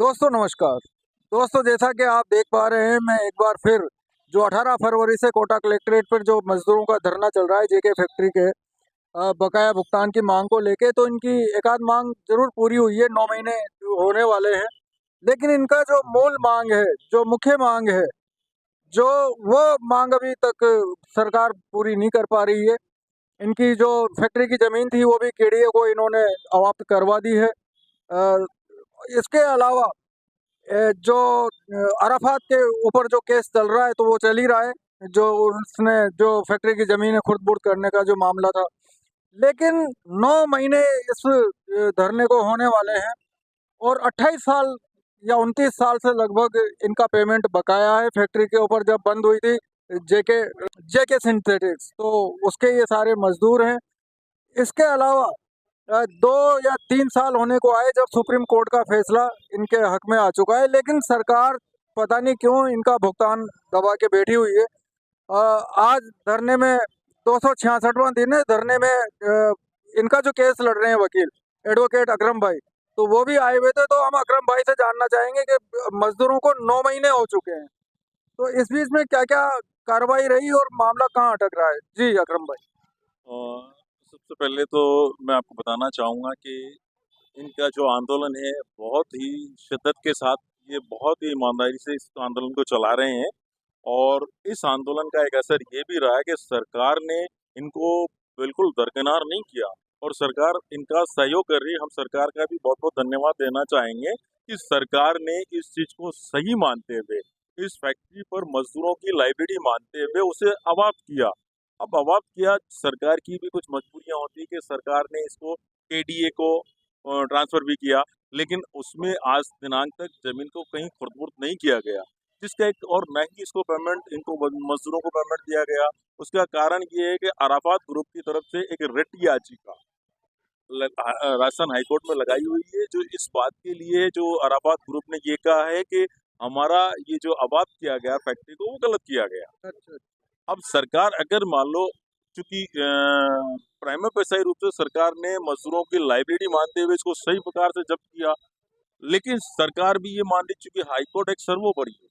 दोस्तों नमस्कार। दोस्तों जैसा कि आप देख पा रहे हैं, मैं एक बार फिर जो 18 फरवरी से कोटा कलेक्ट्रेट पर जो मजदूरों का धरना चल रहा है जेके फैक्ट्री के बकाया भुगतान की मांग को लेके, तो इनकी एक आध मांग जरूर पूरी हुई है। 9 महीने होने वाले हैं, लेकिन इनका जो मूल मांग है, जो मुख्य मांग है, जो वो मांग अभी तक सरकार पूरी नहीं कर पा रही है। इनकी जो फैक्ट्री की जमीन थी वो भी केडीए को इन्होंने अवाप्त करवा दी है। अ, इसके अलावा जो अराफात के ऊपर जो केस चल रहा है तो वो चल ही रहा है, जो उसने जो फैक्ट्री की जमीन खुर्द-बुर्द करने का जो मामला था। लेकिन 9 महीने इस धरने को होने वाले हैं और 28 साल या 29 साल से लगभग इनका पेमेंट बकाया है। फैक्ट्री के ऊपर जब बंद हुई थी जेके जेके सिंथेटिक्स, तो उसके ये सारे मजदूर हैं। इसके अलावा 2 या 3 साल होने को आए जब सुप्रीम कोर्ट का फैसला इनके हक में आ चुका है, लेकिन सरकार पता नहीं क्यों इनका भुगतान दबा के बैठी हुई है। आज धरने में 266वां दिन है। धरने में इनका जो केस लड़ रहे हैं वकील एडवोकेट अकरम भाई, तो वो भी आए हुए थे। तो हम अकरम भाई से जानना चाहेंगे कि मजदूरों को 9 महीने हो चुके हैं, तो इस बीच में क्या क्या कार्रवाई रही और मामला कहाँ अटक रहा है। जी अकरम भाई। सबसे पहले तो मैं आपको बताना चाहूँगा कि इनका जो आंदोलन है बहुत ही शिद्दत के साथ, ये बहुत ही ईमानदारी से इस आंदोलन को चला रहे हैं। और इस आंदोलन का एक असर ये भी रहा है कि सरकार ने इनको बिल्कुल दरकिनार नहीं किया और सरकार इनका सहयोग कर रही है। हम सरकार का भी बहुत बहुत धन्यवाद देना चाहेंगे कि सरकार ने इस चीज को सही मानते हुए, इस फैक्ट्री पर मजदूरों की लाइबिलिटी मानते हुए उसे अवाप्त किया। अब अवाप्त किया, सरकार की भी कुछ मजबूरियां होती है कि सरकार ने इसको केडीए को ट्रांसफर भी किया, लेकिन उसमें आज दिनांक तक जमीन को कहीं खुर्द-बुर्द नहीं किया गया, जिसका एक और ना ही इसको पेमेंट, इनको मजदूरों को पेमेंट दिया गया। उसका कारण ये है कि अराफात ग्रुप की तरफ से एक रिट याचिका राजस्थान हाईकोर्ट में लगाई हुई है, जो इस बात के लिए, जो अराफात ग्रुप ने ये कहा है कि हमारा ये जो आबाद किया गया फैक्ट्री को, वो गलत किया गया। अच्छा। अब सरकार अगर मान लो, चूंकि प्राइमरी पेशाई रूप से सरकार ने मजदूरों की लाइबिलिटी मानते हुए इसको सही प्रकार से जब्त किया, लेकिन सरकार भी ये मान रही, चूंकि हाईकोर्ट एक सर्वोपरि है,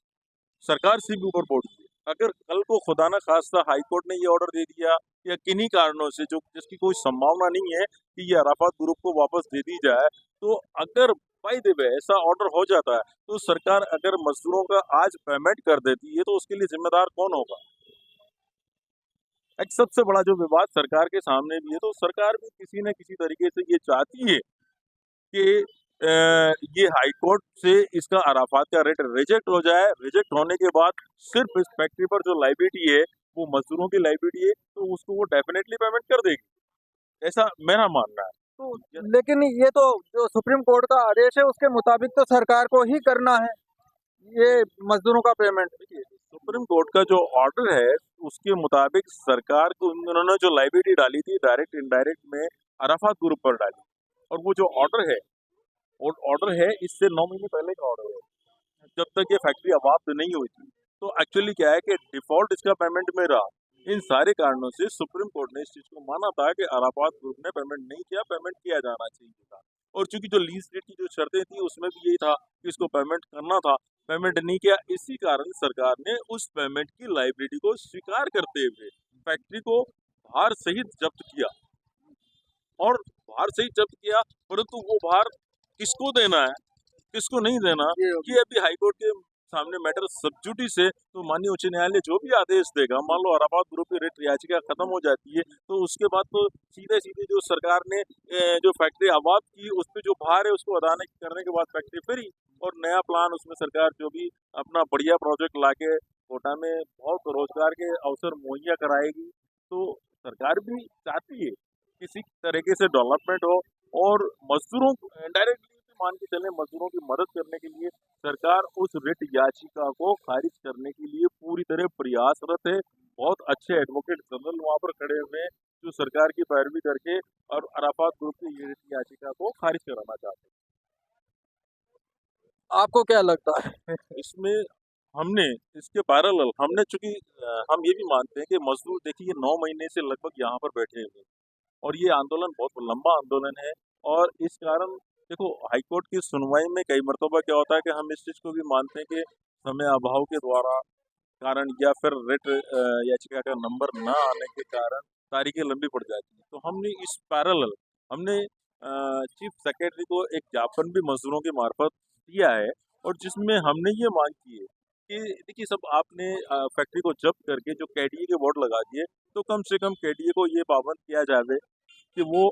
सरकार से भी ऊपर बोर्ड है। अगर कल को खुदा ना खास्ता हाईकोर्ट ने ये ऑर्डर दे दिया या किन्हीं कारणों से, जो जिसकी कोई संभावना नहीं है कि ये अराफात ग्रुप को वापस दे दी जाए, तो अगर बाय द वे ऐसा ऑर्डर हो जाता है, तो सरकार अगर मजदूरों का आज पेमेंट कर देती है, तो उसके लिए जिम्मेदार कौन होगा? एक सबसे बड़ा जो विवाद सरकार के सामने भी है, तो सरकार भी किसी न किसी तरीके से ये चाहती है कि ये हाईकोर्ट से इसका अराफात का रेट रिजेक्ट हो जाए। रिजेक्ट होने के बाद सिर्फ इस फैक्ट्री पर जो लाइबिलिटी है, वो मजदूरों की लाइबिलिटी है, तो उसको वो डेफिनेटली पेमेंट कर देगी, ऐसा मेरा मानना है। तो लेकिन ये तो जो सुप्रीम कोर्ट का आदेश है उसके मुताबिक तो सरकार को ही करना है ये मजदूरों का पेमेंट। देखिए, सुप्रीम कोर्ट का जो ऑर्डर है, उसके मुताबिक सरकार को उन्होंने जो लाइबिलिटी डाली थी डायरेक्ट इनडायरेक्ट में अराफात ग्रुप पर डाली, और वो जो ऑर्डर है इससे 9 महीने पहले का ऑर्डर है, जब तक ये फैक्ट्री अवाप्त नहीं हुई थी। तो एक्चुअली क्या है कि डिफॉल्ट इसका पेमेंट में रहा। इन सारे कारणों से सुप्रीम कोर्ट ने इस चीज को माना था कि अराफात ग्रुप ने पेमेंट नहीं किया, पेमेंट किया जाना चाहिए था। और चूंकि जो लीज डीड की जो शर्तें थी, उसमें भी यही था कि इसको पेमेंट करना था, पेमेंट नहीं किया। इसी कारण सरकार ने उस पेमेंट की लाइबिलिटी को स्वीकार करते हुए फैक्ट्री को भार सहित जब्त किया। और भार सहित जब्त किया, परंतु वो भार किसको देना है, किसको नहीं देना, ये अभी हाईकोर्ट के सामने मैटर सब जुडिस है। तो माननीय उच्च न्यायालय जो भी आदेश देगा, मान लो अराफात ग्रुप की रिट याचिका खत्म हो जाती है, तो उसके बाद तो सीधे सीधे जो सरकार ने जो फैक्ट्री आबाद की, उस पर जो भार है उसको अदा करने के बाद फैक्ट्री फ्री, और नया प्लान उसमें सरकार जो भी अपना बढ़िया प्रोजेक्ट लाके कोटा में बहुत रोजगार के अवसर मुहैया कराएगी। तो सरकार भी चाहती है किसी तरीके से डेवलपमेंट हो, और मजदूरों डायरेक्टली मान के चले, मजदूरों की मदद करने के लिए सरकार उस रिट याचिका को खारिज करने के लिए पूरी तरह प्रयासरत है। बहुत अच्छे एडवोकेट जनरल वहां पर खड़े हुए हैं, जो सरकार की पैरवी करके और अराफात ग्रुप की ये रिट याचिका को खारिज कराना चाहते आपको क्या लगता है। हैं। इसमें हमने इसके पैरेलल हमने, चूंकि हम ये भी मानते हैं कि मजदूर, देखिए, 9 महीने से लगभग यहाँ पर बैठे हुए हैं, और ये आंदोलन बहुत लंबा आंदोलन है। और इस कारण देखो, हाईकोर्ट की सुनवाई में कई मर्तबा क्या होता है कि हम इस चीज़ को भी मानते हैं कि समय अभाव के द्वारा कारण या फिर रिट याचिका का नंबर ना आने के कारण तारीखें लंबी पड़ जाती हैं। तो हमने इस पैरेलल हमने चीफ सेक्रेटरी को एक ज्ञापन भी मजदूरों के मार्फत दिया है और जिसमें हमने ये मांग की है कि देखिए सब आपने फैक्ट्री को जब्त करके जो केडीए के बोर्ड लगा दिए, तो कम से कम केडीए को ये पाबंद किया जाए कि वो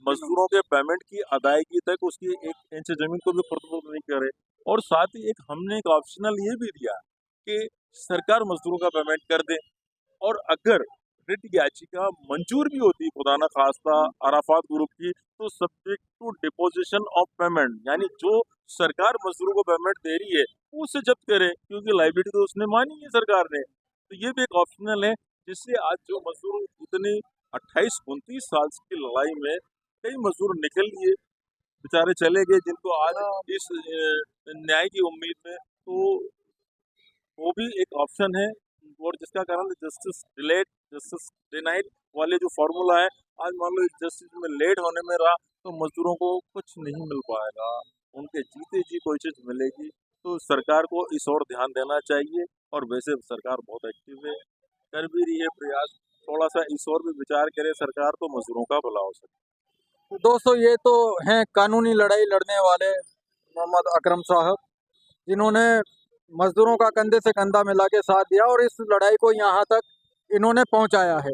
मजदूरों के पेमेंट की अदायगी तक उसकी 1 इंच जमीन को भी खुर्द नहीं करे। और साथ ही एक हमने एक ऑप्शनल ये भी दिया कि सरकार मजदूरों का पेमेंट कर दे और अगर रिट याचिका मंजूर भी होती खुदा न खास्ता अराफात ग्रुप की, तो subject to deposition of payment, यानी जो सरकार मजदूरों को पेमेंट दे रही है वो उससे जब्त करे, क्योंकि लाइबिलिटी तो उसने मानी है सरकार ने। तो ये भी एक ऑप्शनल है जिससे आज जो मजदूर इतने 28-29 साल की लड़ाई में कई मजदूर निकल लिए, बेचारे चले गए, जिनको आज इस न्याय की उम्मीद में, तो वो भी एक ऑप्शन है। और जिसका कारण जस्टिस डिलेड जस्टिस डिनाइड वाले जो फॉर्मूला है, आज मान लो जस्टिस में लेट होने में रहा तो मजदूरों को कुछ नहीं मिल पाएगा, उनके जीते जी कोई चीज मिलेगी। तो सरकार को इस ओर ध्यान देना चाहिए और वैसे सरकार बहुत एक्टिव है, कर भी रही है प्रयास, थोड़ा सा इस ओर भी विचार करे सरकार तो मजदूरों का भला हो सके। तो दोस्तों ये तो हैं कानूनी लड़ाई लड़ने वाले मोहम्मद अकरम साहब, जिन्होंने मजदूरों का कंधे से कंधा मिला के साथ दिया और इस लड़ाई को यहाँ तक इन्होंने पहुँचाया है।